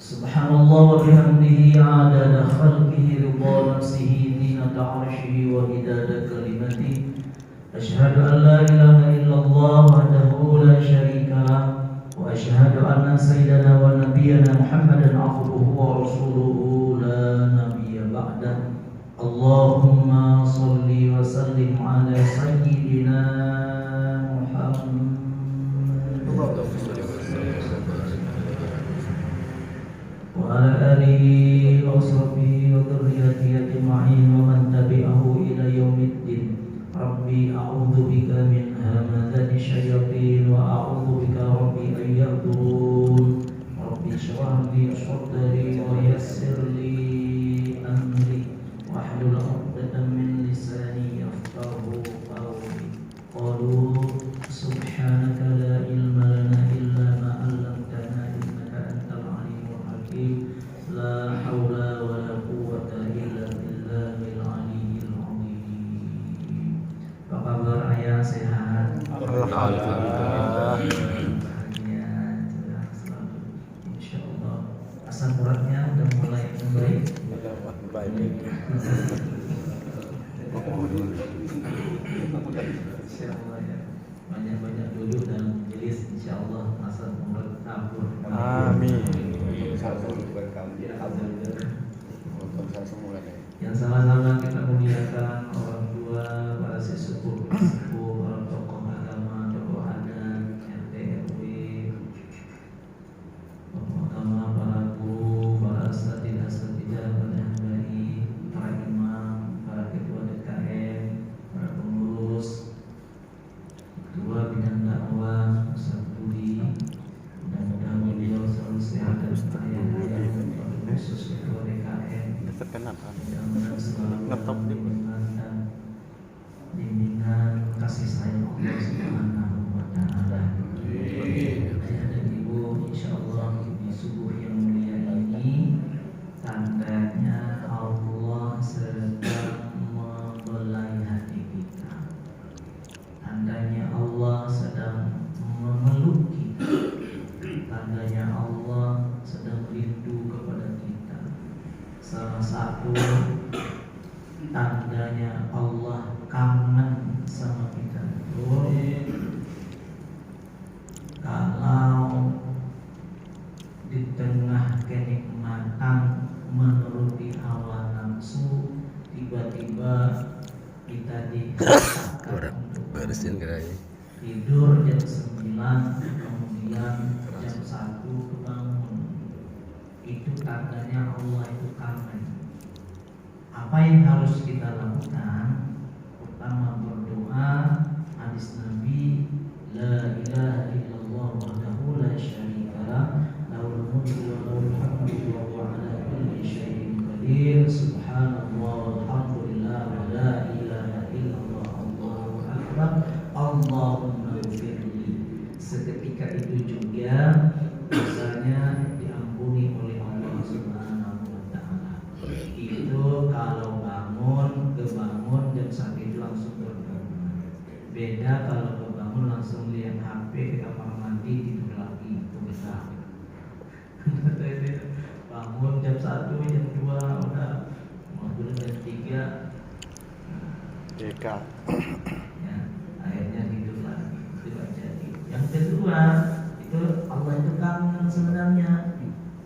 Subhanallah wa bihamdihi adada khalqihi ridha nafsihi zinata arshihi wa idada kalimatihi. Asyhadu an la ilaha illallah wahdahu la syarika lah wa asyhadu anna sayyidana wa nabiyyana Muhammadan abduhu wa rasuluhu la nabiyya ba'dah. Allahumma salli wa sallim ala sayyidina Muhammad wa ala alihi wa sahbihi wa dhurriyyatihi ajma'in wa man tabi'ahu ila yaumiddin. Rabbi a'udzu bika min hamazati syayatin wa a'udzu bika rabbi an yahdurun. Rabbi shrah li sadri wa yassir li amri wahlul 'uqdatam min lisani yafqahu qawli. Qalu subhanaka la ilma lana illa ma 'allamtana innaka antal alimul hakim. La haula wa la quwwata illa billahil aliyyil azim. Apa kabar ayah, sehat? Alhamdulillah. Bahagia, cerah selalu. Insyaallah. Asam uratnya udah mulai membaik. Insyaallah ya. Banyak-banyak duduk dan majelis, insyaallah asam urat tabur. Amin. Yang sama-sama kita muliakan orang tua, para sesepuh, para tokoh agama, tokoh adat, RT, RW, tokoh agama, para guru, para asatidzah, para hambari, para imam, para ketua DKM, para pengurus, ketua bidang dakwah, Ustaz Budi. Mudah-mudahan beliau selalu sehat dan ayah-ayah, khusus ketua DKM. Mudah-mudahan selalu dalam lindungan dan bimbingan kasih sayang Allah Subhanahu wa Ta'ala. Ayah dan ibu, insyaallah di subuh yang mulia ini tandanya Allah sedang membelai hati kita. Tandanya Allah sedang memeluk kita. Tandanya Allah sedang rindu kepada kita. Salah satu tandanya Allah kangen sama kita kalau di tengah kenikmatan menuruti hawa nafsu, tiba-tiba kita dihadapkan untuk tidur jam 9, kemudian jam 1 kebangun. Itu tandanya Allah itu kangen. Apa yang harus kita lakukan? Pertama berdoa, hadis Nabi, la ilaha illallah wahdahu la syarikalah, lahul mulku wa lahul hamdu wa huwa ala kulli syai'in qadir. Subhanallah walhamdulillah wa la ilaha illallah Allahu akbar. Allahumma ighfirli. Seketika itu juga dosanya diampuni oleh Allah Subhanahu wa Ta'ala. Itu kalau kebangun jam 1 itu langsung berdoa. Beda kalau kebangun langsung lihat HP ke kamar mandi, tidur lagi, itu beda. Bangun jam 1, jam 2 udah mau tidur jam 3. Ya, akhirnya tidur lagi, itu gak jadi. Yang kedua, itu Allah itu kangen sebenarnya.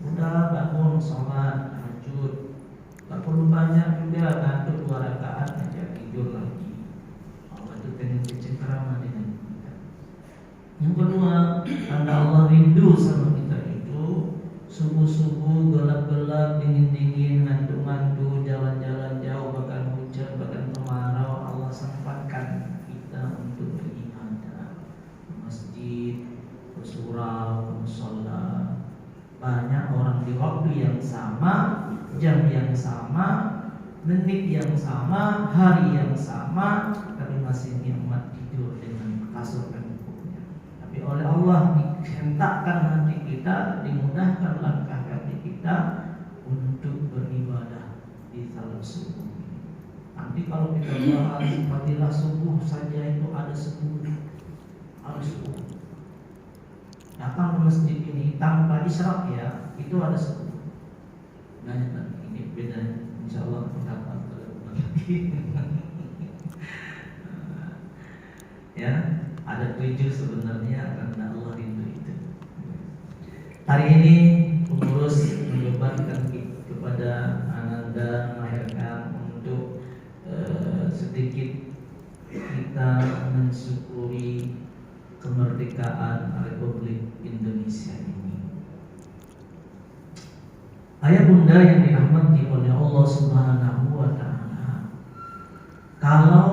Udah bangun sholat tahajud, gak perlu banyak juga, ngantuk 2 rakaat aja tidur lagi. Allah itu pengen bercengkrama dengan kita. Yang kedua, tanda Allah rindu sama kita itu subuh-subuh gelap-gelap, dingin-dingin, ngantuk-ngantuk, jalan-jalan jauh, bahkan hujan, bahkan kemarau, Allah sempatkan kita untuk beribadah ke masjid, ke surau, ke mushola. Banyak orang di waktu yang sama, jam yang sama, menit yang sama, hari yang sama, tapi masih nikmat tidur dengan kasur empuknya. Tapi oleh Allah dihentakkan hati kita, dimudahkan langkah kaki kita untuk beribadah di salat subuh. Nanti kalau kita bahas fadilah subuh saja itu ada 10. Datang ke masjid ini tanpa isyraq ya, itu ada 10. Nah, ini beda, insya Allah pendapat lagi. Ya, ada 7 sebenarnya karena Allah rindu itu. Hari ini pengurus membebankan kepada Ananda melahirkan untuk sedikit kita mensyukuri kemerdekaan Republik Indonesia ini. Ayah bunda yang dirahmati oleh Allah Subhanahu wa Ta'ala, kalau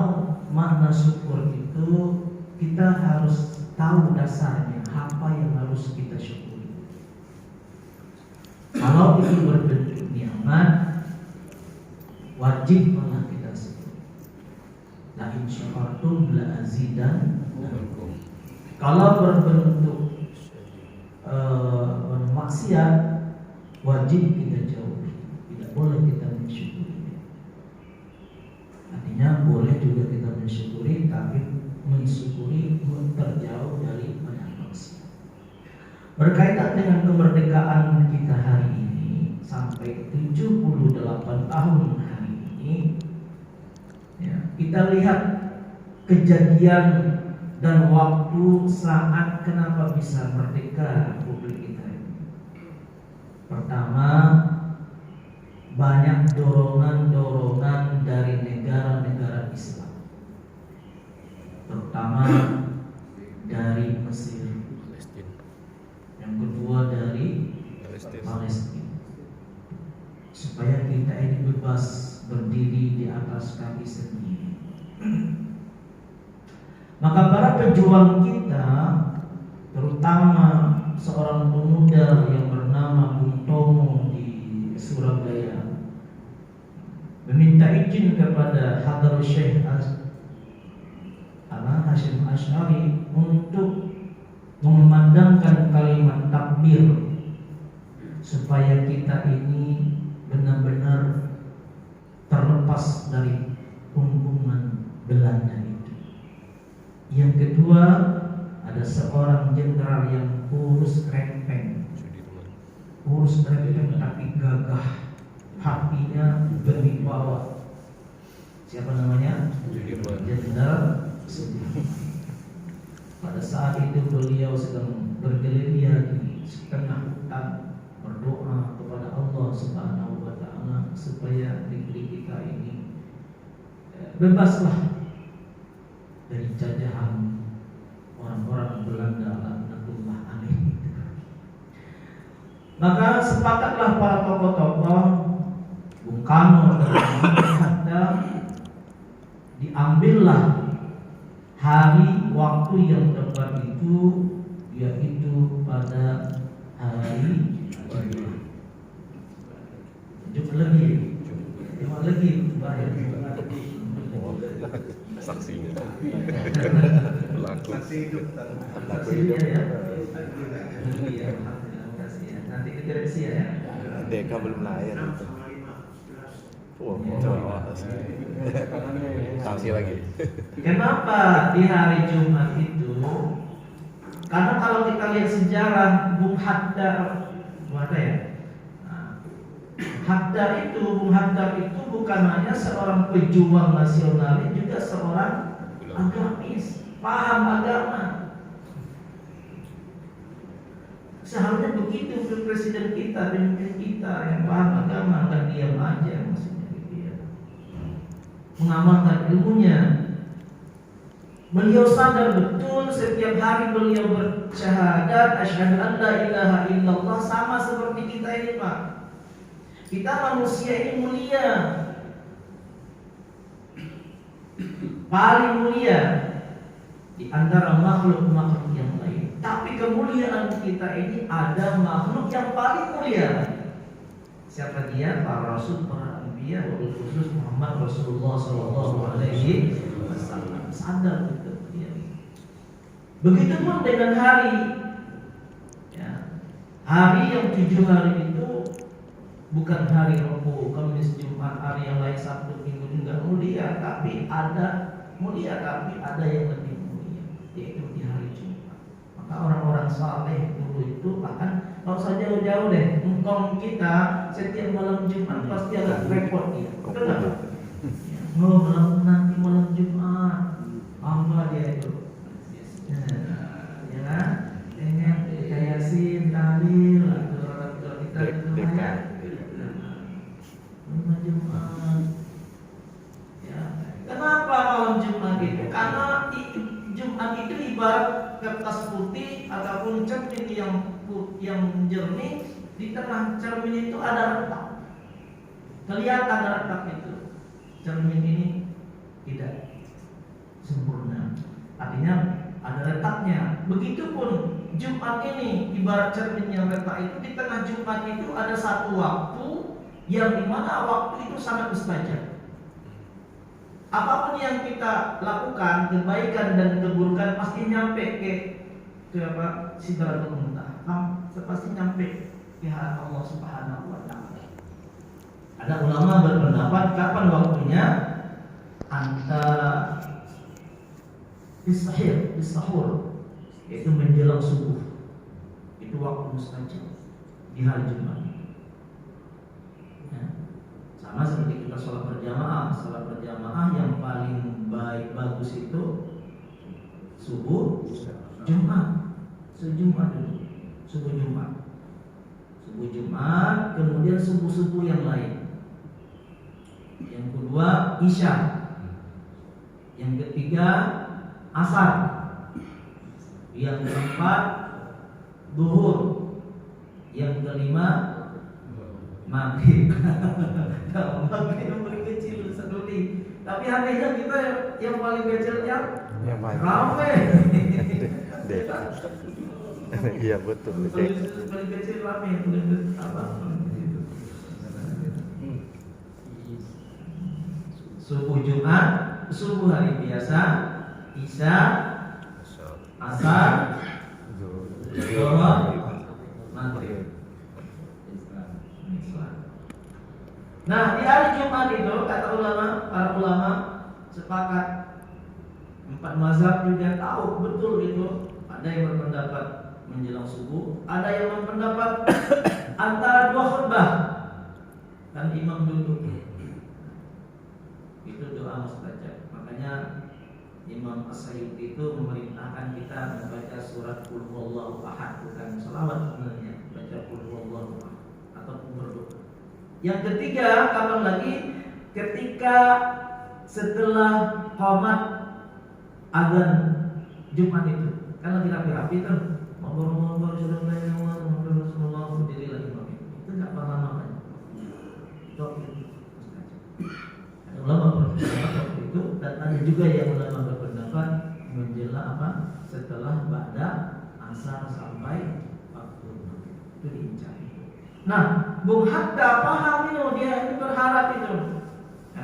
makna syukur itu kita harus tahu dasarnya apa yang harus kita syukuri. Kalau itu berbentuk nikmat, wajib malah kita syukur. La in syakartum la azidannakum. Kalau berbentuk maksiat, wajib kita jauhi. Tidak boleh kita mensyukuri. Artinya boleh juga kita mensyukuri, tapi mensyukuri terjauh dari banyak maksiat. Berkaitan dengan kemerdekaan kita hari ini sampai 78 tahun hari ini, ya, kita lihat kejadian dan waktu saat kenapa bisa merdeka Republik kita ini. Pertama, banyak dorongan-dorongan dari negara-negara Islam, terutama dari Mesir. Yang kedua dari Palestina, supaya kita ini bebas berdiri di atas kaki sendiri. Maka para pejuang kita, terutama seorang pemuda yang bernama Bung Tomo di Surabaya, meminta izin kepada Hadrah Syekh Hasyim Asy'ari untuk mengumandangkan kalimat takbir supaya kita ini benar-benar terlepas dari punggungan Belanda itu. Yang kedua, ada seorang jenderal yang kurus rempeng tapi gagah, hatinya berwibawa. Siapa namanya? Jenderal Sudirman. Pada saat itu beliau sedang bergerilya di setengah hutan, berdoa kepada Allah Subhanahu wa Ta'ala supaya negeri kita ini bebaslah dari jajahan orang-orang Belanda laknatullah alaih. Maka sepakatlah para tokoh-tokoh, Bung Karno dan Hatta, diambillah hari waktu yang tepat itu, yaitu pada hari Jumat. Jumat lagi bayar. Saksinya saksi hidup ya. Iya, nanti direksi ya. Deka belum lahir. Saksi lagi. Kenapa di hari Jumat itu? Karena kalau kita lihat sejarah Bung Hatta, mana ya? Bung Hatta itu bukan hanya seorang pejuang nasionalis, juga seorang agamis, paham agama. Seharusnya begitu presiden kita, pemimpin kita yang paham agama, nggak diam aja, maksudnya dia mengamalkan ilmunya. Beliau sadar betul setiap hari beliau bersyahadat asyhadu an la ilaha illallah, sama seperti kita ini, Pak. Kita manusia ini mulia, paling mulia di antara makhluk-makhluk yang lain. Tapi kemuliaan kita ini ada makhluk yang paling mulia. Siapa dia? Para Rasul, para Anbiya, wabil khusus Muhammad Rasulullah SAW. Sadar betul dia. Begitupun dengan hari, ya, hari yang 7 hari itu bukan hari Rabu, Kamis, Jumat, hari yang lain Sabtu, Minggu enggak mulia, tapi ada yang lebih mulia, yaitu di hari Jumat. Maka orang-orang saleh dulu itu bahkan kalau saja jauh-jauh deh, engkong kita setiap malam Jumat pasti agak repot dia. Betul nggak? Oh, nanti malam Jumat, apa dia itu? Ya kan? Dengan yasin, tahlil, atau kita itu ya. Malam Jumat. Ya. Kenapa malam Jumat itu? Karena Jumat itu ibarat kertas putih ataupun cermin yang jernih, di tengah cermin itu ada retak. Kelihatan retak itu. Cermin ini tidak sempurna. Artinya ada retaknya. Begitupun Jumat ini ibarat cermin yang retak itu, di tengah Jumat itu ada satu waktu yang dimana waktu itu sangat mustajab. Apapun yang kita lakukan, kebaikan dan keburukan pasti nyampe ke apa? Sidratul Muntaha. Pasti nyampe ke Allah Subhanahu wa taala. Ada ulama berpendapat kapan waktunya? Antara bisahur, yaitu menjelang subuh. Itu waktu mustajab di hari Jumat. Ya. Sama seperti kita sholat berjamaah. Sholat berjamaah yang paling bagus itu subuh Jumat. Sejumat dulu. Subuh Jumat, kemudian subuh yang lain. Yang kedua Isya. Yang ketiga Asar. Yang keempat Zuhur. Yang kelima Maghrib. Kalau Maghrib yang paling kecil seduli. Tapi anehnya kita yang paling kecil yang ramai. Iya betul. Paling kecil ramai, paling apa? Subuh Jumat, subuh hari biasa, Isya, Asar, Zuhur, Maghrib. Nah, di hari Jumat itu kata para ulama sepakat, 4 mazhab juga tahu betul itu. Ada yang berpendapat menjelang subuh, ada yang berpendapat antara 2 khutbah dan imam duduk. Itu doa mustajab. Makanya Imam As-Sayyuti itu memerintahkan kita membaca surat Qul Huwallahu Ahad, bukan selawat sebenarnya, baca Qul Huwallahu Ahad ataupun berdoa. Yang ketiga, kapan lagi? Ketika setelah qomat azan Jumat itu, kan lagi rapi-rapi tuh, ngomong-ngomong sudah mulai ngomong Rasulullah berdiri lagi imam itu nggak lama-lama. Ada ulama berpendapat itu, dan ada juga yang ulama berpendapat menjelang apa? Setelah ba'da asar sampai waktu itu diincar. Nah, Bung Hatta paham itu, dia ini berharap itu,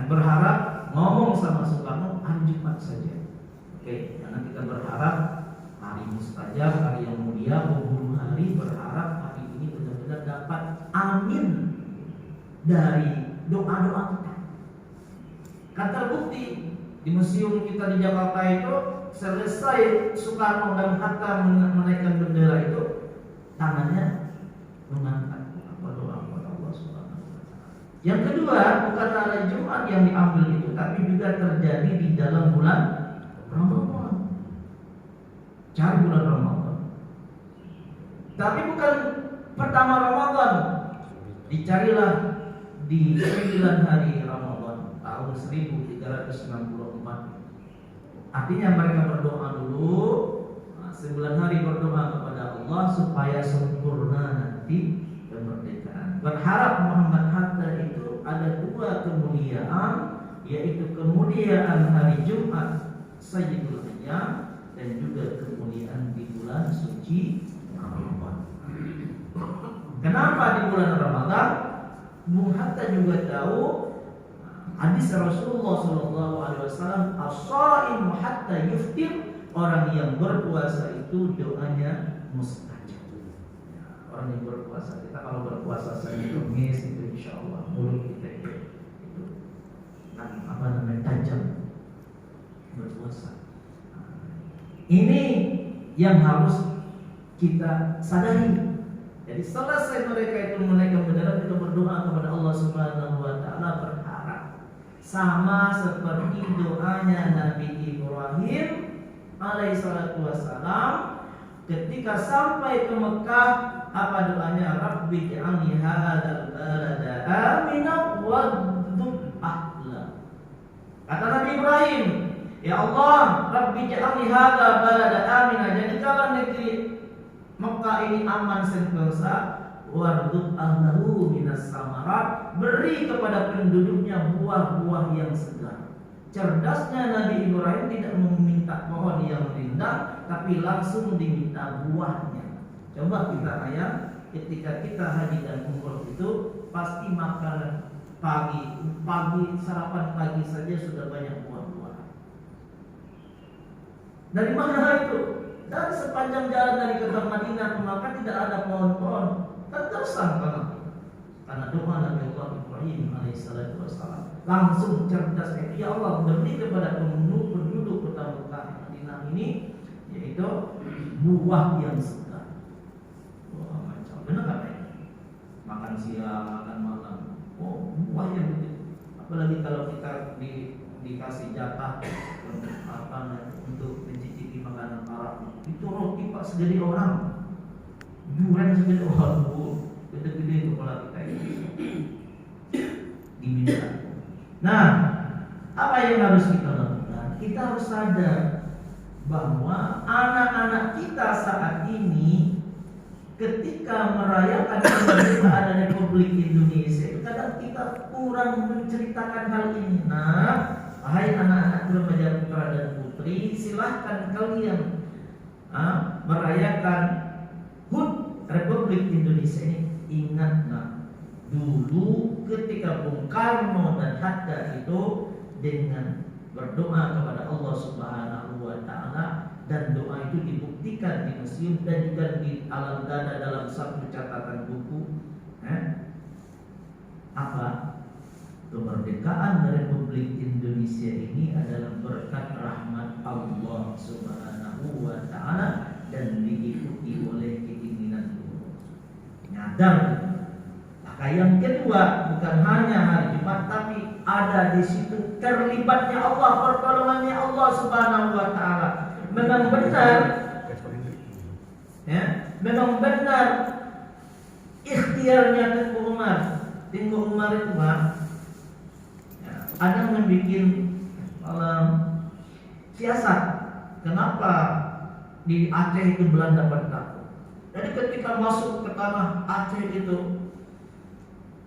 berharap ngomong sama Soekarno hari Jumat saja. Oke, karena kita berharap hari mustajab, hari yang mulia, penghulu hari, berharap hari ini benar-benar dapat amin dari doa-doa kita. Kan terbukti di museum kita di Jakarta itu, selesai Soekarno dan Hatta menaikkan bendera itu, tangannya mengangkat doa kepada Allah Subhanahu wa taala. Yang kedua, bukan hari Jumat yang diambil itu, tapi juga terjadi di dalam bulan Ramadan. Cari bulan Ramadan. Tapi bukan pertama Ramadan. Dicarilah di 9 hari Ramadan tahun 1364. Artinya mereka berdoa dulu, 9 hari berdoa kepada Allah supaya sempurna nanti kemerdekaan. Berharap Muhammad Hatta itu ada 2 kemuliaan, yaitu kemuliaan hari Jumat Sayyidul Ayyam dan juga kemuliaan di bulan suci Ramadan. Kenapa di bulan Ramadan? Bung Hatta juga tahu hadis Rasulullah SAW, as-shaim hatta yuftir, orang yang berpuasa itu doanya mustajab. Ya, orang yang berpuasa, kita kalau berpuasa Senin Kamis itu insyaallah mulut kita itu tajam berpuasa. Ini yang harus kita sadari. Jadi selesai mereka itu menaikkan bendera, mereka berdoa kepada Allah Subhanahu wa taala, berharap sama seperti doanya Nabi Ibrahim alaihissalatu wassalam ketika sampai ke Mekah. Apa doanya? Rabbi ja'alni hadzal balada aminan wadhkur ahla. Kata Nabi Ibrahim, ya Allah, Rabbi ja'alni hadzal balada aminan, jadikanlah negeri Mekah ini aman sentosa, wardhuk ahlahu minas samarat, beri kepada penduduknya buah-buah yang segar. Cerdasnya Nabi Ibrahim tidak meminta pohon yang rindang, tapi langsung diminta buahnya. Coba kita ayat, ketika kita haji dan umroh itu pasti makan pagi sarapan pagi saja sudah banyak buah-buahan. Dari mana itu? Dan sepanjang jalan dari kota Madinah ke Makkah tidak ada pohon-pohon, kan tersangka karena doa Nabi Allah Ibrahim alaihissalatu wassalam. Langsung cerdas, ya Allah, beri kepada penduduk kota Makkah Madinah ini yaitu buah yang segar. Wah, macam benar kan ya? Makan siang, makan malam. Oh, buah yang begitu. Apalagi kalau kita dikasih jatah untuk mencicipi makanan Arab. Itu roti Pak segede orang, durian segede orang, gede-gede kepala kita ini diminta. Nah, apa yang harus kita lakukan? Kita harus sadar bahwa anak-anak kita saat ini ketika merayakan kemerdekaan Republik Indonesia, kadang kita kurang menceritakan hal ini. Nah, wahai anak-anak remaja putra dan putri, silahkan kalian merayakan HUT Republik Indonesia ini. Ingatlah dulu ketika Bung Karno dan Hatta itu dengan berdoa kepada Allah Subhanahu wa taala, dan doa itu dibuktikan di museum dan juga di alam dada dalam satu catatan buku. Apa? Kemerdekaan Republik Indonesia ini adalah berkat rahmat Allah Subhanahu wa taala dan diikuti oleh keinginan Allah. Nyadar. Maka yang kedua, bukan hanya hari Jumat, tapi ada di situ terlibatnya Allah, pertolongannya Allah Subhanahu wa taala. Memang benar, ya, memang benar ikhtiarnya Tengku Umar. Tengku Umar itu Pak, ya, ada membuat siasat. Kenapa di Aceh itu Belanda bertakut? Jadi ketika masuk ke tanah Aceh itu,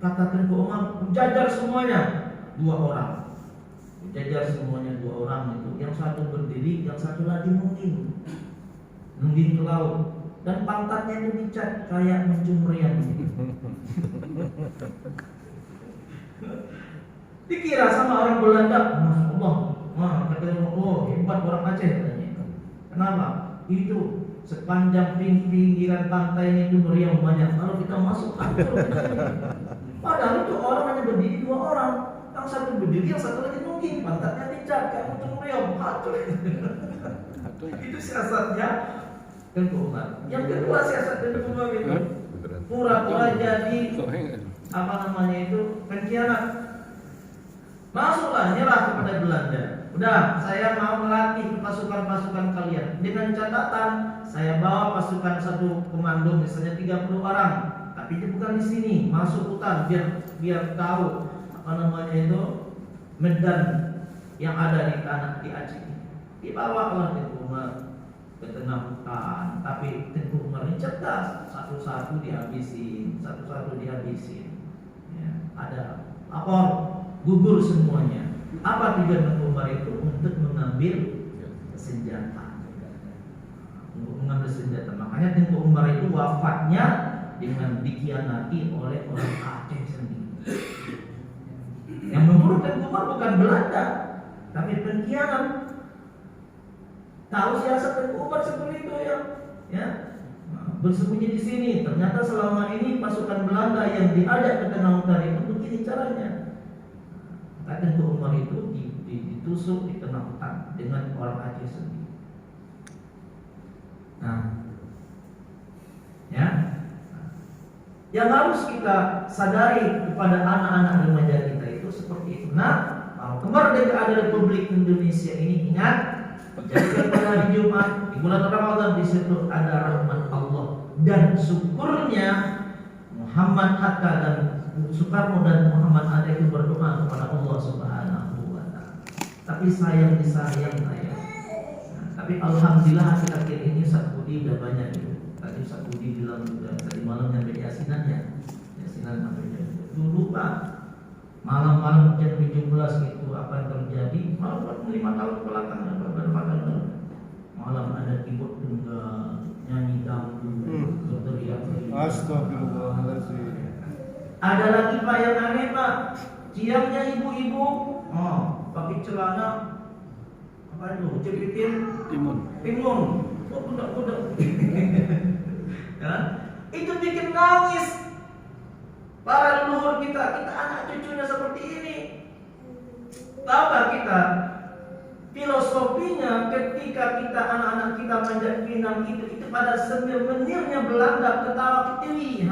kata Tengku Umar, jajar semuanya 2 orang. Jajar semuanya 2 orang itu, yang satu berdiri, yang satu lagi nungging ke laut, dan pantatnya itu dicat kayak mencium meriam. Dikira sama orang Belanda, Masya Allah, katanya, oh hebat orang Aceh katanya. Kenapa? Itu sepanjang pinggiran pantai itu meriam banyak. Kalau kita masuk hancur. Padahal itu orang hanya berdiri 2 orang. Yang satu berdiri, yang satu lagi nungging, pantatnya dicat kayak mencium meriam, hancur. Itu siasatnya Tengku Umar. Yang kedua siasat Tengku Umar itu pura-pura jadi pengkhianat. Masuklah, nyerah kepada Belanda. Udah, saya mau melatih pasukan-pasukan kalian. Dengan catatan, saya bawa pasukan satu komando misalnya 30 orang. Tapi itu bukan di sini, masuk hutan biar tahu medan yang ada di tanah di Aceh. Dibawa oleh Tengku Umar ke tengah hutan, tapi Tengku Umar ini cerdas, satu-satu dihabisin. Ya, ada lapor, gugur semuanya. Apa tujuan Tengku Umar itu? Untuk mengambil senjata. Makanya Tengku Umar itu wafatnya dengan dikhianati oleh orang Aceh sendiri. Yang membunuh Tengku Umar bukan Belanda, tapi pengkhianat. Tahu siasat Tengku Umar seperti itu ya. Bersembunyi di sini. Ternyata selama ini pasukan Belanda yang diajak ke tengah hutan itu begini caranya. Tengku Umar itu ditusuk di tengah hutan dengan orang Aceh sendiri. Nah, ya. Yang harus kita sadari kepada anak-anak remaja kita itu seperti itu. Nah, kemerdekaan Republik Indonesia ini ingat, dijadikan pada hari Jumat di bulan Ramadan, di situ ada rahmat Allah dan syukurnya Muhammad Hatta dan Soekarno dan Muhammad Hatta itu berdoa kepada Allah Subhanahu wa Ta'ala. Tapi sayang disayang saya. Tapi alhamdulillah akhir-akhir ini Ustaz Budi udah banyak itu. Tadi Ustaz Budi bilang juga tadi malam nyampe Yasinan ya. Yasinan sampai jam dulu Pak. Malam-malam jam 17 itu apa yang terjadi? Malam 5 tahun belakang berapa tahun malam ada keyboard tunggal, nyanyi dangdut, berteriak-teriak. Astagfirullahaladzim. Ada lagi Pak yang aneh Pak. Siangnya ibu-ibu pakai celana apa itu? Jepitin timun. Budak-budak. Ya. Itu bikin nangis para leluhur kita anak cucunya seperti ini. Tahukah kita filosofinya ketika kita anak-anak kita manjat pinang itu pada sebenarnya Belanda ketawa ketiwi,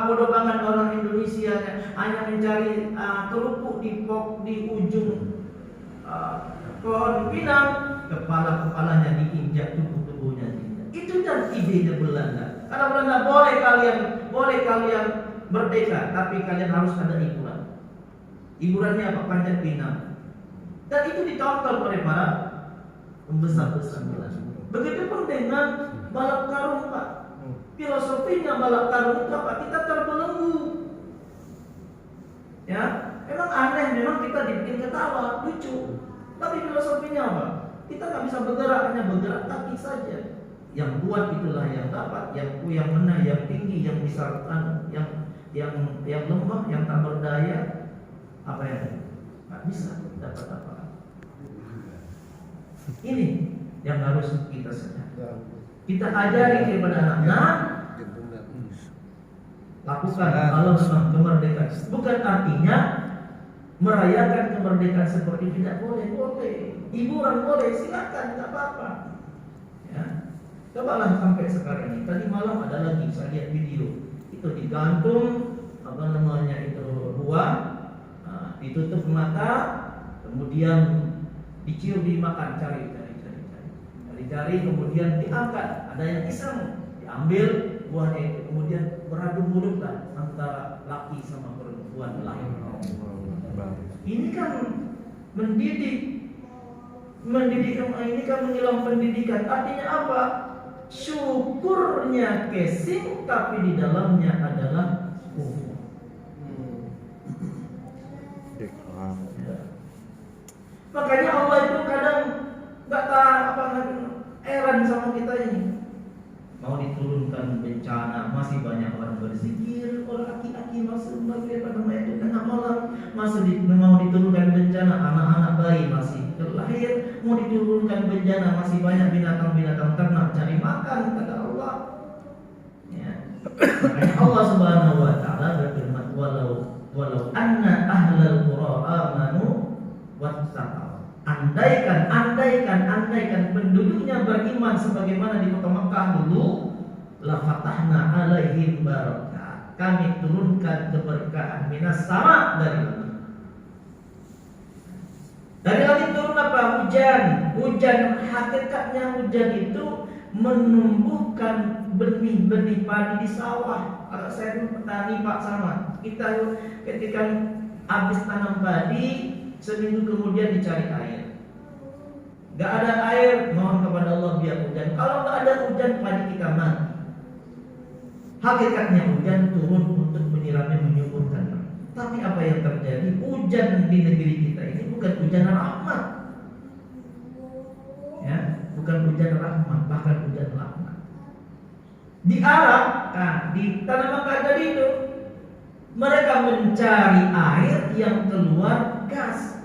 bodoh banget orang Indonesia hanya mencari kerupuk di ujung pohon pinang, kepalanya diinjak, tubuhnya diinjak. Itu kan idenya Belanda. Karena Belanda boleh kalian merdeka, tapi kalian harus ada hiburan. Hiburannya apa? Panjat pinang. Dan itu ditonton oleh para pembesar-besar Belanda. Begitupun dengan balap karung Pak. Filosofinya balap karung itu apa? Kita terbelenggu. Ya, memang aneh, memang kita dibikin ketawa, lucu. Tapi filosofinya apa? Kita nggak bisa bergerak, hanya bergerak kaki saja. Yang kuat itulah yang dapat, yang mana, yang tinggi, yang bisa, yang lemah, yang tak berdaya, apa ya? Nggak bisa dapat apa. Ini yang harus kita sadar. Kita ajari kepada anak-anak lakukan kalau memang kemerdekaan. Bukan artinya merayakan kemerdekaan seperti tidak boleh. Hiburan boleh, silakan, tidak apa-apa. Ya. Cobalah sampai sekarang ini. Tadi malam ada lagi saya lihat video. Itu digantung buah, ditutup mata, kemudian dicium, dimakan, cari, kemudian diangkat. Ada yang iseng, diambil buahnya itu, kemudian beradu mulut lah antara laki sama perempuan lain. Ini kan mendidik, ini kan mengilang pendidikan. Artinya apa? Syukurnya casing, tapi di dalamnya adalah kufur. Makanya Allah itu kadang nggak heran sama kita ini. Mau diturunkan bencana, masih banyak orang berzikir, orang aki-aki masuk pada itu tengah malam, mau diturunkan bencana, anak-anak bayi masih terlahir, mau diturunkan bencana, masih banyak binatang-binatang ternak cari makan, kata Allah. Ya. Makanya Allah Subhanahu wa Ta'ala berfirman, walau anna ahlal qura amanu wattaqau. Andaikan penduduknya beriman sebagaimana di kota Makkah dulu, la fatahna alaihim barakah. Kami turunkan keberkahan minas sama dari langit. Dari langit turun apa? Hujan. Hakikatnya hujan itu menumbuhkan benih-benih padi di sawah. Kalau saya dulu petani Pak sama. Kita ketika habis tanam padi, seminggu kemudian dicari air. Gak ada air, mohon kepada Allah biar hujan. Kalau gak ada hujan, padi kita mati. Hakikatnya hujan turun untuk menyirami, menyuburkan. Tapi apa yang terjadi? Hujan di negeri kita ini bukan hujan rahmat. Ya, bukan hujan rahmat, bahkan hujan laknat. Di Arab, di tanah Makkah tadi itu, mereka mencari air yang keluar gas.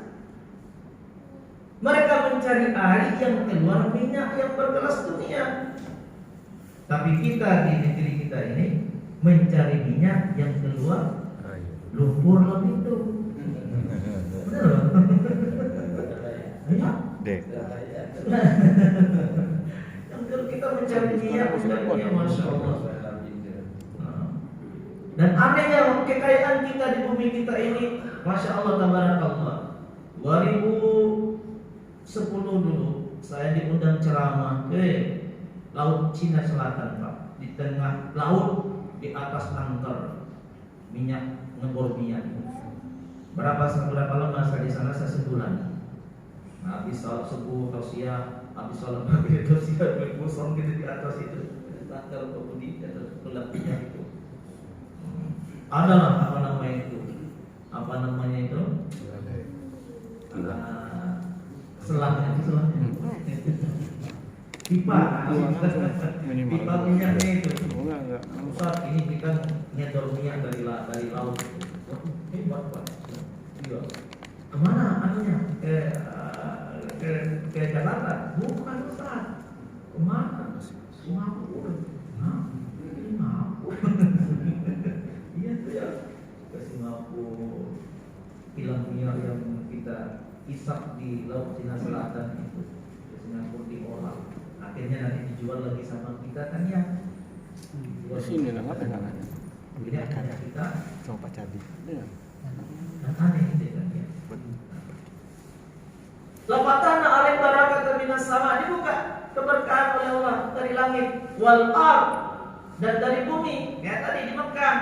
Mereka mencari air yang keluar minyak yang berkelas dunia. Tapi kita di negeri kita ini mencari minyak yang keluar lumpur itu. Benar loh. Yang kita mencari minyak, masya Allah. Dan anehnya kekayaan kita di bumi kita ini, Masya Allah tabarakallah. 2010 dulu saya diundang ceramah ke Laut Cina Selatan, Pak. Di tengah laut, di atas tanker minyak, ngebor minyak. Berapa lama saya di sana? Saya sebulan. Nah, habis sholat subuh tausiah, habis sholat maghrib tausiah, berkosong gitu di atas itu, tanker kebudi atas gelap minyak itu. Ada lah apa namanya itu? Selangnya. Pipa minyaknya itu. Ustaz, ini kita nyedor minyak dari laut. Hebat Pak. Iya. Kemana anunya? Ke Jakarta? Bukan Ustaz. Kemana? Singapura. Hah? Singapura. Iya tuh ya. Ke Singapura. Kilang minyak yang kita isap di Laut Cina Selatan itu. Ke Singapura diolah. Akhirnya nanti dijual lagi sama kita kan ya. Sini lah, apa yang aneh? Jadi akhirnya kita Sama Pak Cadi. Iya. dan aneh gitu kan ya. Lafatana alaih barakatan minas sama, dibuka keberkahan oleh Allah dari langit wal ard dan dari bumi. Kayak tadi di Mekah.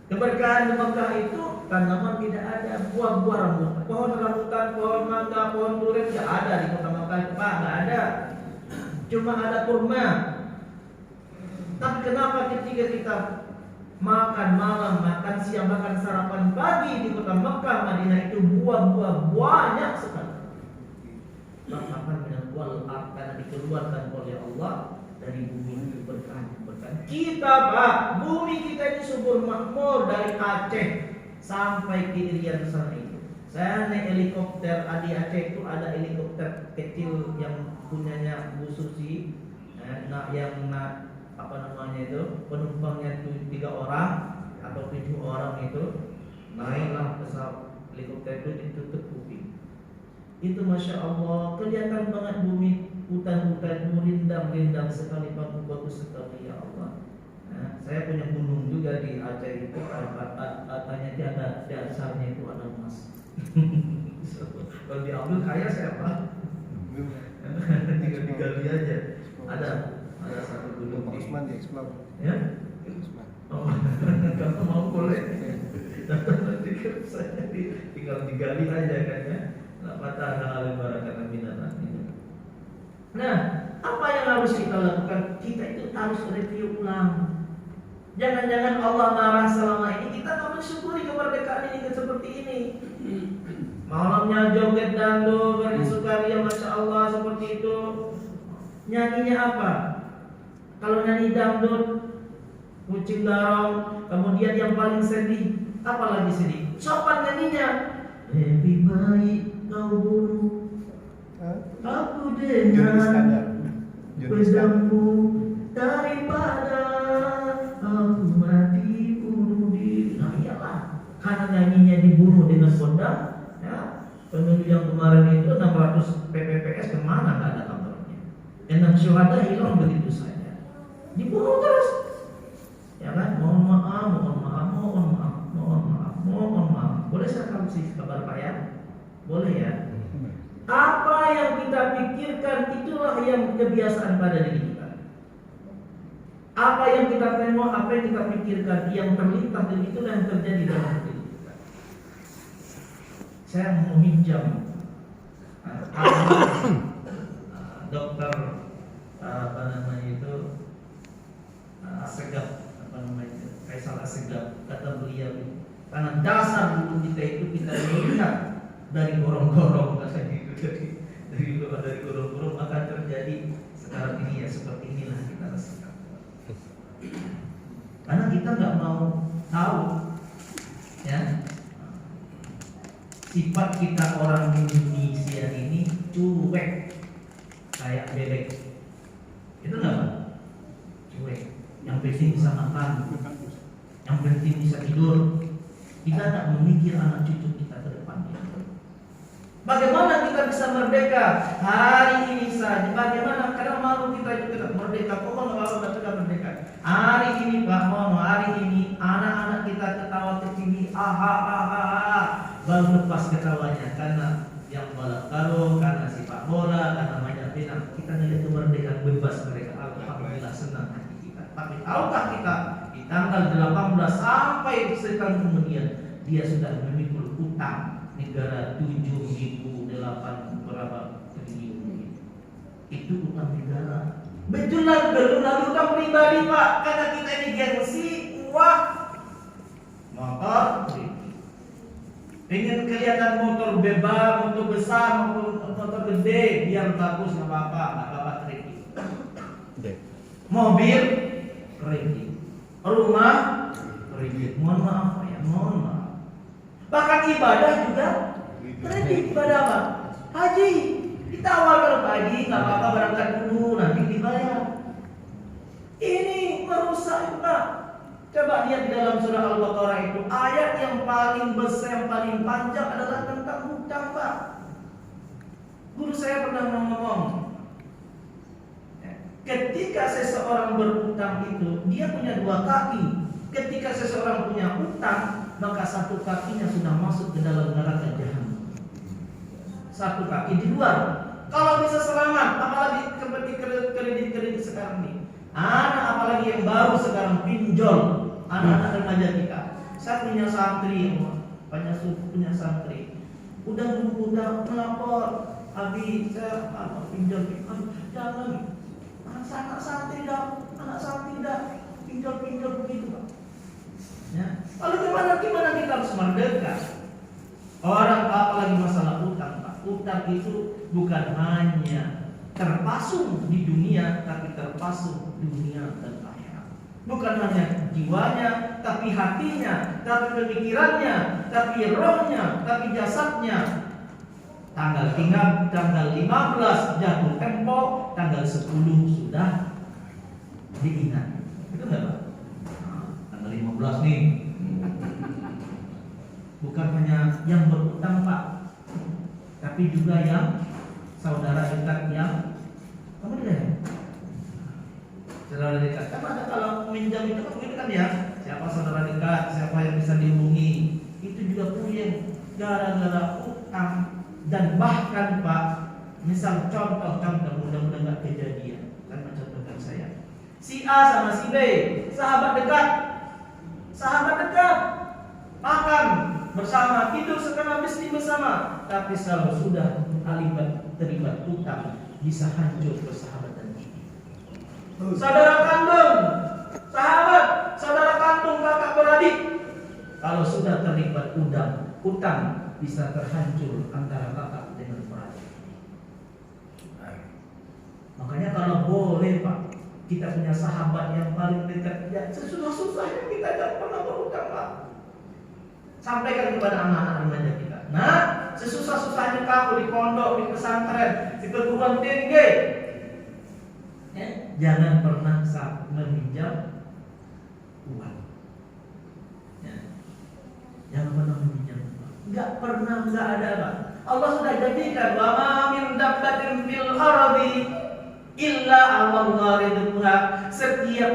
Keberkahan di Mekah itu tanaman tidak ada, buah-buah rambutan, pohon rambutan, pohon mangga, pohon durian tidak ada di kota Mekah itu, Pak, nggak ada. Cuma ada kurma. Tapi kenapa ketika kita makan malam, makan siang, makan sarapan pagi di kota Mekah, Madinah itu buah-buah banyak sekali. Makan dengan wal ard karena dikeluarkan oleh Allah dari bumi itu berkah. Kita Pak, bumi kita ini subur makmur dari Aceh sampai ke Irian sana itu. Saya naik helikopter di Aceh itu ada helikopter kecil yang punyanya Bu Susi, penumpangnya itu 3 orang atau 7 orang itu naiklah pesawat helikopter itu ditutup kuping. Itu Masya Allah kelihatan banget bumi, hutan-hutan rindang-rindang sekali, bagus sekali ya Allah. Nah, saya punya gunung juga di Aceh itu, katanya di dasarnya itu ada emas. Kalau diambil kaya saya Pak. Tinggal digali aja. Ada satu gunung Pak Usman di eksplor. Ya? Oh, kalau mau boleh. Nanti saya tinggal digali aja kan ya. Nah, apa yang harus kita lakukan? Kita itu harus review ulang. Jangan-jangan Allah marah selama ini kita tak mensyukuri kemerdekaan ini seperti ini. Malamnya joget dangdut, bersukaria, Masya Allah seperti itu. Nyanyinya apa? Kalau nyanyi dangdut, kucing garong, kemudian yang paling sedih, apa lagi sedih? Sopan nyanyinya. Lebih baik kau bunuh aku dengan pedangmu daripada aku mati bunuh diri. Nah iyalah, karena nyanyinya dibunuh dengan pedang ya. Pemilu yang kemarin itu 600 PPPS kemana, nggak ada kabarnya. 6 syuhada hilang begitu saja, dibunuh terus ya kan. Mohon maaf. Boleh saya kasih kabar Pak ya? Boleh ya? Apa yang kita pikirkan itulah yang kebiasaan pada diri kita. Apa yang kita tengok, apa yang kita pikirkan, yang terlintas dan itulah yang terjadi dalam diri kita. Saya mau minjam dokter Faisal Assegaf, kata beliau, karena dasar dulu kita itu kita melihat dari gorong-gorong, katanya itu dari gorong-gorong akan terjadi sekarang ini ya, seperti inilah kita rasakan. Karena kita nggak mau tahu ya, sifat kita orang Indonesia ini cuek kayak bebek. Itu nggak Pak? Cuek. Yang penting bisa makan, yang penting bisa tidur. Kita tak memikir anak cucu kita ke depannya. Bagaimana kita bisa merdeka hari ini saja? Bagaimana? Karena malu kita juga merdeka. Pokoknya kalau kita merdeka. Hari ini Pak Mono, hari ini anak-anak kita ketawa ke TV, baru lepas ketawanya karena yang balap karung, karena sepak bola, karena banyak pinang. Kita ngelihat kemerdekaan bebas mereka. Alhamdulillah senang hati kita. Tapi tahukah kita di tanggal 18 sampai setahun kemudian dia sudah memikul utang negara 7.008 berapa triliun. Itu utang negara. Betul lah, belum lagi utang pribadi Pak. Karena kita ini gengsi, uang, motor, pengen kelihatan motor bebas, motor besar, motor gede, biar bagus nggak apa-apa kredit. Mobil kredit, rumah kredit. Mohon maaf ya, mohon maaf. Bahkan ibadah juga kredit. Ibadah apa? Haji. Kita awal kalau haji nggak apa-apa, berangkat dulu nanti dibayar. Ini merusak Pak. Coba lihat di dalam surah Al-Baqarah itu ayat yang paling besar, yang paling panjang adalah tentang hutang Pak. Guru saya pernah ngomong, ketika seseorang berhutang itu dia punya dua kaki. Ketika seseorang punya hutang, maka satu kakinya sudah masuk ke dalam neraka jahanam. Satu kaki di luar. Kalau bisa selamat, apalagi seperti kredit sekarang ini. Anak apalagi yang baru sekarang pinjol, anak-anak remaja kita. Saya punya santri, banyak suku punya santri. Udah melapor, Abi saya pinjol, jangan. Anak santri dah pinjol begitu Pak. Ya. Lalu gimana kita harus merdeka? Orang apalagi masalah utang Pak. Utang itu bukan hanya terpasung di dunia, tapi terpasung dunia dan akhirat. Bukan hanya jiwanya, tapi hatinya, tapi pemikirannya, tapi rohnya, tapi jasadnya. Tanggal 15 jatuh tempo, tanggal 10 sudah diingat. Itu enggak Pak? Tanggal 15 nih. Bukan hanya yang berutang Pak, tapi juga yang saudara dekat yang kamu dengar? Saudara dekat. Kan ada kalau minjam itu kan begitu kan ya. Siapa saudara dekat, siapa yang bisa dihubungi. Itu juga punya gara-gara utang. Dan bahkan Pak, misal contoh mudah-mudahan nggak kejadian. Kan mencontohkan saya. Si A sama si B, sahabat dekat, makan bersama, tidur sekarang bisnis bersama, tapi kalau sudah terlibat utang, bisa hancur persahabatan ini. Saudara kandung, saudara kandung kakak beradik, kalau sudah terlibat utang bisa terhancur antara kakak dengan beradik. Makanya kalau boleh Pak, kita punya sahabat yang paling dekat, ya sesusah-susahnya kita jangan pernah berutang Pak. Sampaikan kepada anak-anak remaja kita. Nah, sesusah-susahnya kamu di pondok, di pesantren, di perguruan tinggi, jangan pernah meminjam uang. Jangan pernah meminjam uang. Enggak ada Pak. Allah sudah jadikan wa ma min dabbatin fil ardi illa Allah ridha. Setiap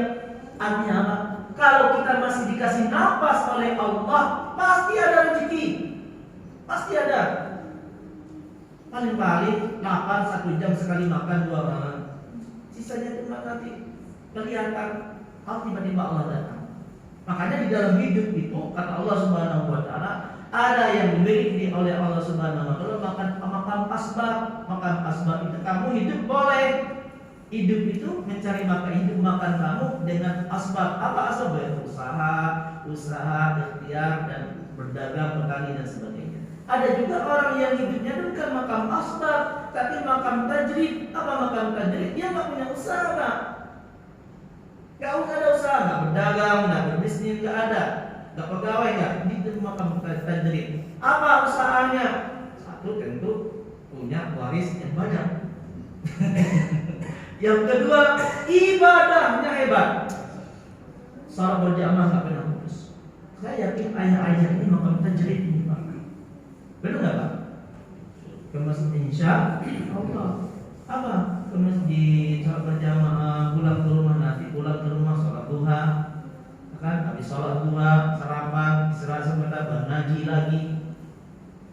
artinya apa? Kalau kita masih dikasih nafas oleh Allah, pasti ada rezeki. Pasti ada. Paling-paling makan 1 jam sekali makan 2 malam. Sisanya cuma nanti kelihatan. Tiba-tiba Allah datang. Makanya di dalam hidup itu kata Allah Subhanahu wa taala, ada yang diberi oleh Allah Subhanahu wa taala makan asbab itu kamu hidup boleh. Hidup itu mencari makan kamu dengan asbab. Apa asbab? Ya, usaha, ikhtiar dan berdagang, petani dan sebagainya. Ada juga orang yang hidupnya bukan makan asbab, tapi makan tajrid. Apa makan tajrid? Dia nggak punya usaha, Pak. Nggak ada usaha, nggak berdagang, nggak berbisnis, nggak ada, nggak pegawai, nggak. Dia makan tajrid. Apa usahanya? Satu, tentu punya waris yang banyak. Yang kedua, ibadahnya hebat. Salat berjamaah nggak pernah putus. Saya yakin ayah-ayah ini makan tajrid ini Pak. Benar nggak Pak? ke masjid insya Allah. Apa? Ke masjid, sholat berjamaah, pulang ke rumah, nanti pulang ke rumah sholat duha, kan? Habis sholat duha, sarapan, istirahat sebentar, ngaji lagi.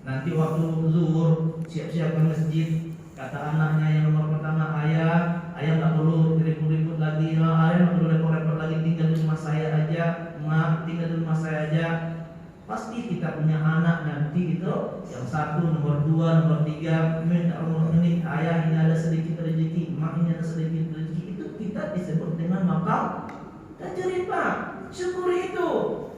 Nanti waktu zuhur siap-siap ke masjid. Kata anaknya yang nomor pertama, ayah nggak perlu ribut-ribut lagi, ayah nggak perlu repot-repot lagi, tinggal di rumah saya aja, mak tinggal di rumah saya aja. Pasti kita punya anak nanti itu, yang satu, nomor dua, nomor tiga, minta Allah ini, ayah ini ada sedikit rezeki, mak ini ada sedikit rezeki, itu kita disebut dengan makam tajrid, Pak. Syukuri itu.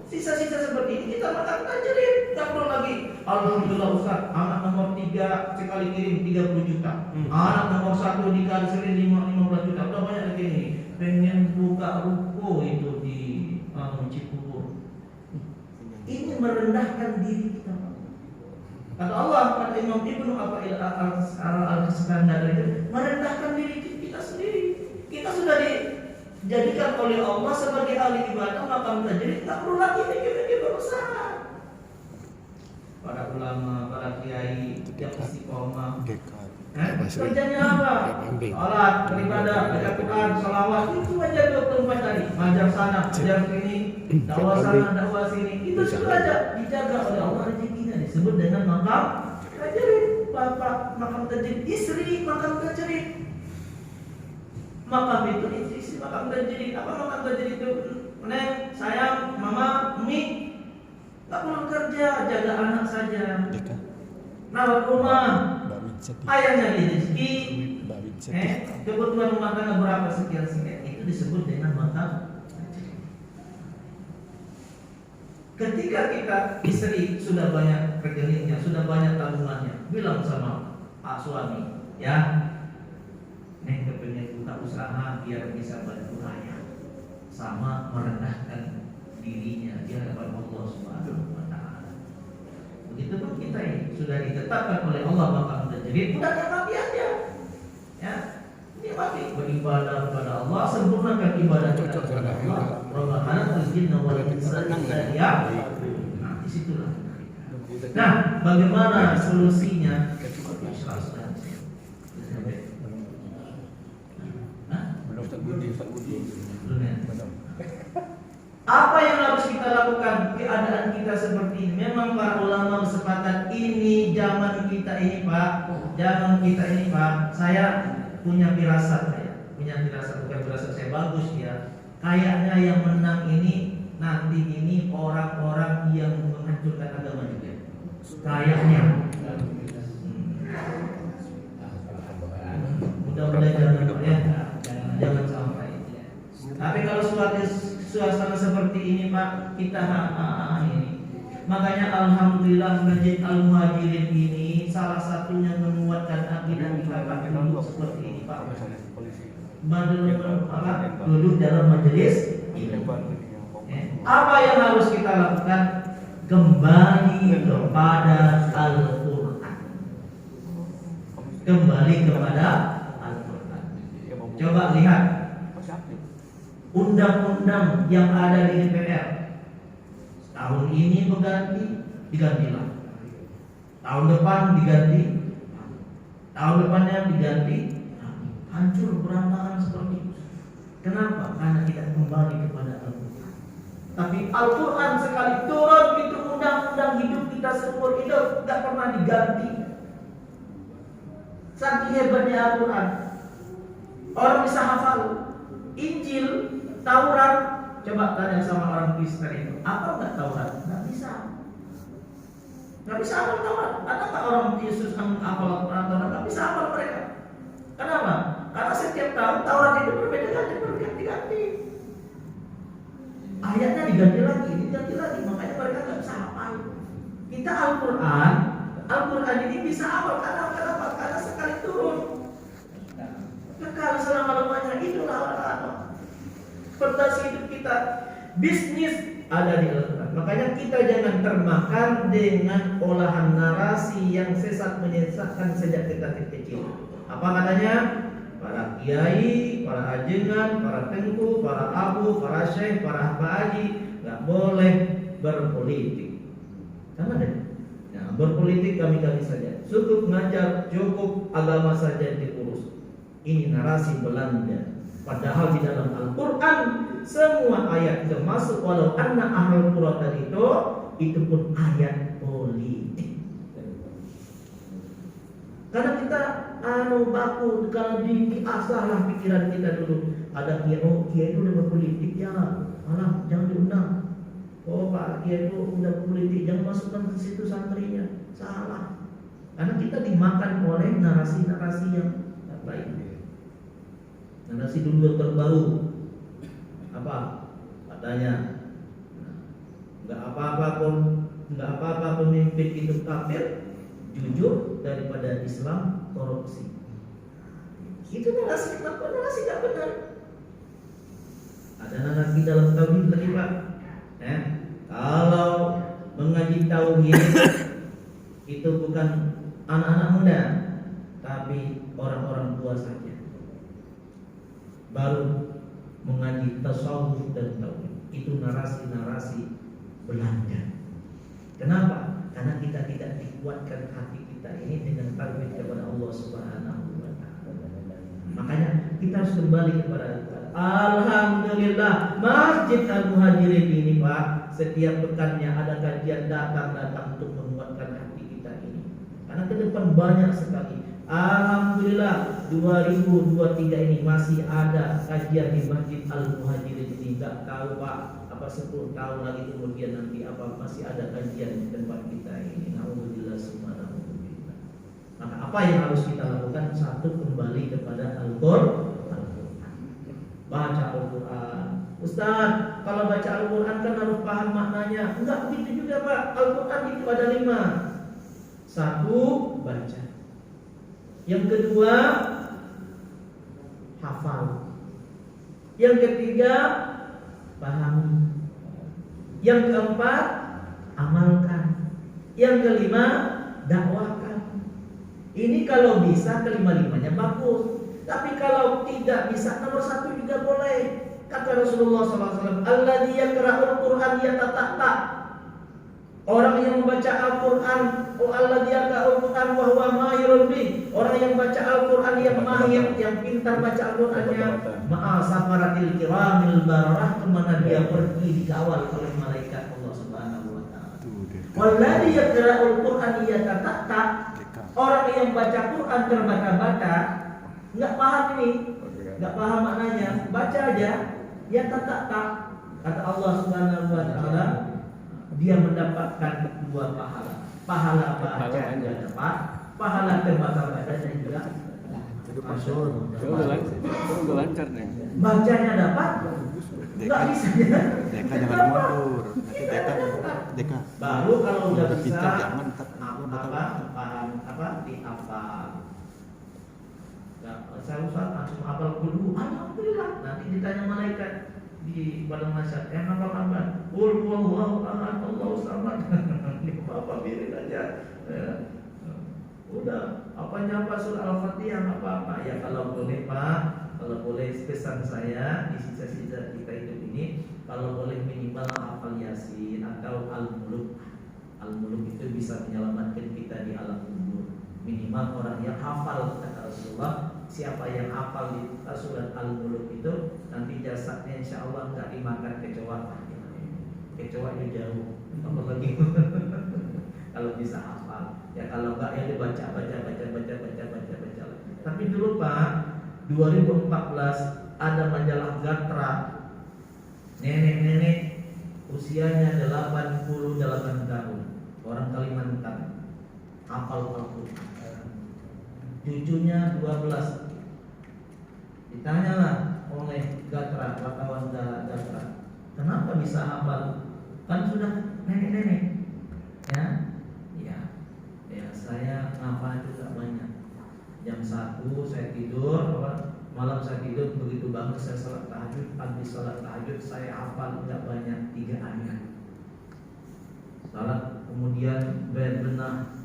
Sisa-sisa seperti ini kita makan tajrid, nggak perlu lagi. Alhamdulillah Ustaz, anak nomor 3 sekali kirim 30 juta, anak nomor 1 dikali sering 15 juta, udah banyak lagi nih. Pengen buka ruko itu di Cibubur. Ini merendahkan diri kita. Kata Allah, kata Imam Ibnu Athaillah al-Iskandar itu merendahkan diri kita sendiri. Kita sudah dijadikan oleh Allah sebagai ahli ibadah, maka tajrid tak perlu lagi mikir-mikir berusaha. Para ulama, para kiai yang istiqomah, kerjanya apa? Salat, beribadah, baca Quran, salawat, itu aja 24 hari. Ngajar sana, ngajar sini, dakwah sana, dakwah sini. Itu sudah aja dijaga oleh Allah, rezekinya disebut dengan makam tajrid. Bapak makam tajrid, istri makam tajrid. Makam itu istri makam tajrid. Apa makam tajrid itu? Neng, sayang, mama, umi, tak perlu kerja, jaga anak saja. Rawat rumah, ayahnya rezeki, kebutuhan rumah tangga berapa sekian, itu disebut dengan makam. Ketika kita istri sudah banyak rekeningnya, sudah banyak tabungannya, bilang sama Pak suami, ya, Neng kepengen buka usaha biar bisa bantu ayah, sama merendahkan dirinya di hadapan Allah Subhanahu wa taala. Begitupun kita ini sudah ditetapkan oleh Allah makam tajrid, udah nikmati aja. Ya, nikmati beribadah kepada Allah, sempurnakan ibadah kita kepada Allah. Wa ma khalaqal jinna wal insa illa liya'budun. Nah, disitulah. Nah, bagaimana solusinya? Apa yang harus kita lakukan keadaan kita seperti ini? Memang para ulama bersepakat ini zaman kita ini, Pak. Zaman kita ini, Pak. Saya punya firasat, bukan firasat saya, bagus ya. Kayaknya yang menang ini nanti ini orang-orang yang menghancurkan agama juga. Kayaknya. Mudah-mudahan jangan sampai. Tapi kalau suasana seperti ini, Pak, kita ini. Makanya alhamdulillah Masjid Al-Muhajirin ini salah satunya menguatkan akidah kita Pak dulu seperti ini, Pak. Duduk dalam majelis ini. Apa yang harus kita lakukan? Kembali kepada Al-Quran. Kembali kepada Al-Quran. Coba lihat undang-undang yang ada di DPR. Tahun ini digantilah. Tahun depan diganti. Tahun depannya diganti. Hancur berantakan seperti itu. Kenapa? Karena tidak kembali kepada Al-Quran. Tapi Al-Quran sekali turun itu undang-undang hidup kita seumur hidup, tidak pernah diganti. Saking hebatnya Al-Quran. Orang bisa hafal Injil, Taurat. Coba tanya sama orang Kristen itu, apa enggak Taurat? Enggak bisa. Enggak bisa hafal Taurat. Ada enggak orang Yesus yang hafal Al-Quran? Enggak bisa hafal mereka. Kenapa? Karena setiap tahun Taurat itu berganti-ganti. Ayatnya diganti lagi, makanya mereka nggak bisa hafal. Kita Al-Quran ini bisa hafal kenapa? Karena sekali turun. Kekal selama-lamanya, itulah Al-Quran. Fondasi hidup kita, bisnis ada di Al-Quran. Makanya kita jangan termakan dengan olahan narasi yang sesat menyesatkan sejak kita kecil. Apa katanya? Para kiai, para ajengan, para tengku, para abu, para syekh, para haji nggak boleh berpolitik. Sama deh. Ya, berpolitik kami-kami saja, cukup ngajar, cukup agama saja diurus. Ini narasi Belanda. Padahal di dalam Al-Quran semua ayat termasuk walau anna ahlul qura tadi itu pun ayat politik. Karena kita baku kalau diasahlah pikiran kita dulu. Ada kiai itu udah berpolitik ya, malah jangan diundang. Oh Pak kiai itu udah politik, jangan masukkan ke situ santrinya. Salah. Karena kita dimakan oleh narasi-narasi yang lain. Narasi dulu terbaru apa katanya nggak apa-apa pemimpin itu kafir jujur daripada Islam korupsi. Itu narasi kenapa narasi nggak benar? Ada narasi dalam tauhid lagi Pak. Kalau mengaji tauhid itu bukan anak-anak muda, tapi orang-orang tua saja. Baru mengaji tasawuf dan tauhid. Itu narasi-narasi Belanda. Kenapa? Karena kita tidak dikuatkan hati kita ini dengan tauhid kepada Allah Subhanahu wa taala. Makanya kita harus kembali kepada Al-Quran. Alhamdulillah, Masjid Al-Muhajirin ini Pak, setiap pekannya ada kajian datang untuk menguatkan hati kita ini. Karena ke depan banyak sekali. Alhamdulillah 2023 ini masih ada kajian di Masjid Al-Muhajirin ini. Enggak tahu Pak, apa 10 tahun lagi kemudian nanti apa masih ada kajian di tempat kita ini. Alhamdulillah subhanahu. Maka apa yang harus kita lakukan? Satu, kembali kepada Al-Quran. Baca Al-Quran. Ustaz, kalau baca Al-Quran kan harus paham maknanya. Enggak begitu juga Pak. Al-Quran itu ada 5. Satu, baca. Yang kedua, hafal. Yang ketiga, pahami. Yang keempat, amalkan. Yang kelima, dakwahkan. Ini kalau bisa kelima-limanya bagus. Tapi kalau tidak bisa, nomor 1 juga boleh. Kata Rasulullah SAW, alladzi yaqra'ul Qur'an yatatatta. Orang yang membaca Al-Quran, alladzi yaqra'ul Qur'an wa huwa mahirun bih. Orang yang baca Al-Quran yang mahir, yang pintar baca Al-Qurannya, ma'a safaratil kiramil bararah, kemana dia pergi dikawal oleh malaikat Allah Subhanahu wa taala. Walladzi yaqra'ul Qur'an yatatatta. Orang yang baca Quran terbata-bata, enggak paham ini, enggak paham maknanya, baca aja, ya tak. Kata Allah Subhanahu wa taala, dia mendapatkan 2 pahala. Pahala baca dia dapat, pahala terbata-bata dan juga udah lancar nih. Bacanya dapat, enggak bisa ya. Deka jangan mundur. Nanti Deka. Baru kalau udah bisa pintar jangan paham dihafal. Saya usah langsung hafal dulu. Alhamdulillah. Nanti ditanya malaikat di padang mahsyar, yang hafal. Qul huwallahu ahad, Allahu samad. Apa biarin aja. Udah, apa surah Al-Fatihah apa-apa. Ya kalau boleh Pak, kalau boleh pesan saya di sisa-sisa kita hidup ini, kalau boleh minimal hafal Yasin atau Al-Muluk. Al-Muluk itu bisa menyelamatkan kita di alam kubur. Minimal orang yang hafal, kata Rasulullah, siapa yang hafal di surat Al-Muluk itu, nanti jasadnya insya Allah nggak dimakan kecoa. Kecoanya jauh, apalagi kalau bisa hafal. Ya kalau nggak ya dibaca. Tapi dulu Pak, 2014 ada majalah Gatra. Nenek-nenek usianya 88 tahun, orang Kalimantan, hafal Al-Quran. Cucunya 12. Ditanyalah oleh Gatra, wartawan Gatra, kenapa bisa hafal? Kan sudah nenek-nenek. Ya saya hafal juga banyak. Jam 1 saya tidur, malam saya tidur, begitu bangun saya salat tahajud. Habis salat tahajud saya hafal enggak banyak, 3 ayat. Salat kemudian bebenah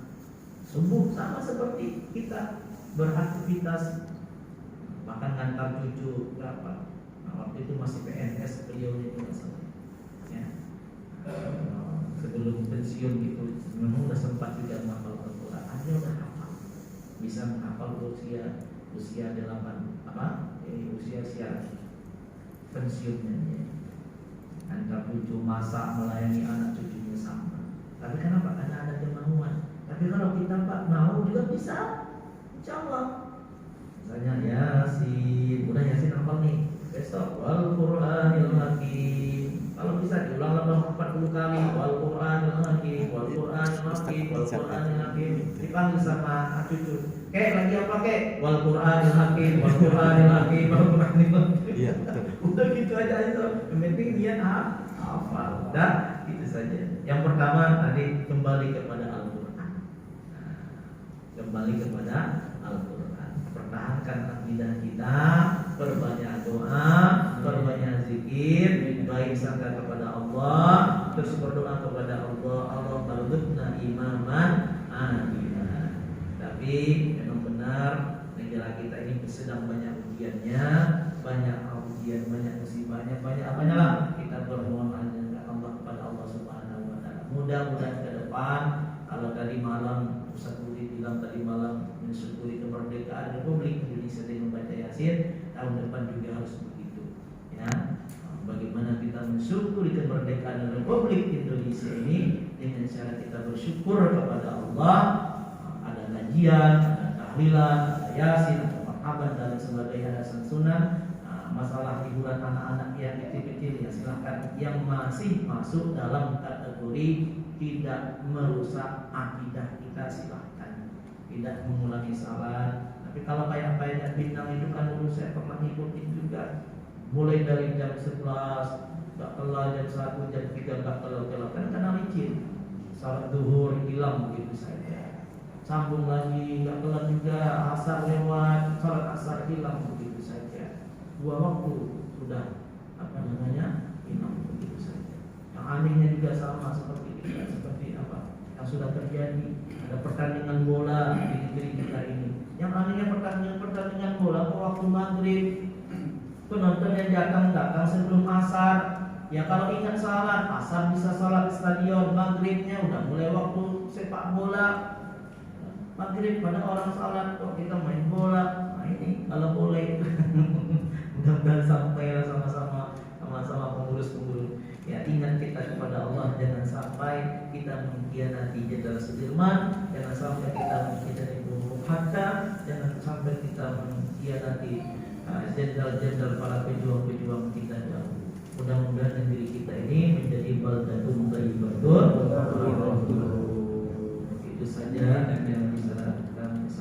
subuh, sama seperti kita beraktivitas, makan ngantar cucu berapa. Waktu itu masih PNS beliau itu masalah. Ya. sebelum pensiun gitu memang udah sempat juga menghafal Al-Quran, akhirnya udah hafal, bisa menghafal usia 8 usia pensiunnya dia. Anggap cucu masak melayani anak cucunya sama. Tapi kenapa? Karena ada kemauan. Tapi kalau kita Pak mau juga bisa, insya Allah. Misalnya Yasin, udah Yasin hafal nih. Besok Wal Qur'anil Hakim. Kalau bisa diulang 40 kali Wal Qur'anil Hakim, Wal Qur'anil Hakim, Wal Qur'anil Hakim. Dipanggil sama cucu. Lagi apa Wal Qur'anil Hakim, Wal Qur'anil Hakim, Wal Qur'anil Hakim. Iya, betul. Udah gitu aja itu. Yang penting dia hafal. Dan itu saja. Yang pertama tadi kembali kepada Al-Qur'an. Kembali kepada Al-Qur'an. Pertahankan akidah kita, perbanyak doa, perbanyak zikir, baik sangka kepada Allah, terus berdoa kepada Allah, Allah barzuqna imaman adila. Tapi memang benar negara kita ini sedang banyak ujiannya, banyak ujian, banyak musibahnya, banyak apanya lah. Kita bermohon Allah kepada Allah Subhanahu wa taala. Mudah-mudahan ke depan, kalau tadi malam Ustaz Budi bilang tadi malam mensyukuri kemerdekaan Republik Indonesia dengan membaca Yasin, tahun depan juga harus begitu. Ya. Bagaimana kita mensyukuri kemerdekaan Republik Indonesia ini dengan cara kita bersyukur kepada Allah. Ada kajian, ada tahlilan, ada Yasin, ada marhaban dan sebagainya, ada sansunan. Masalah hiburan anak-anak yang kecil-kecil ya silahkan, yang masih masuk dalam kategori tidak merusak akidah kita silahkan, tidak mengulangi salat. Tapi kalau kayak bintang itu kan dulu saya pernah ngikutin juga, mulai dari jam 11 gak kelar, jam 1, jam 3 gak kelar kan karena licin. Salat zuhur hilang begitu saja, sambung lagi gak kelar juga, asar lewat, salat asar hilang begitu saja. 2 waktu sudah hilang begitu saja. Yang anehnya juga sama seperti yang sudah terjadi. Ada pertandingan bola di negeri kita ini. Yang anehnya pertandingan bola waktu maghrib, penonton yang datang sebelum asar. Ya kalau ingat salat, asar bisa salat di stadion, maghribnya udah mulai waktu sepak bola. Maghrib pada orang salat, kok kita main bola. Nah ini kalau boleh. Mudah-mudahan sampai sama-sama pengurus-pengurus. Ya ingat kita kepada Allah, jangan sampai kita mengkhianati Jenderal Sudirman, jangan sampai kita mengkhianati Bung Hatta, jangan sampai kita mengkhianati jenderal-jenderal para pejuang-pejuang kita dahulu. Mudah-mudahan negeri kita ini menjadi baldatun thayyibatun. Itu saja yang bisa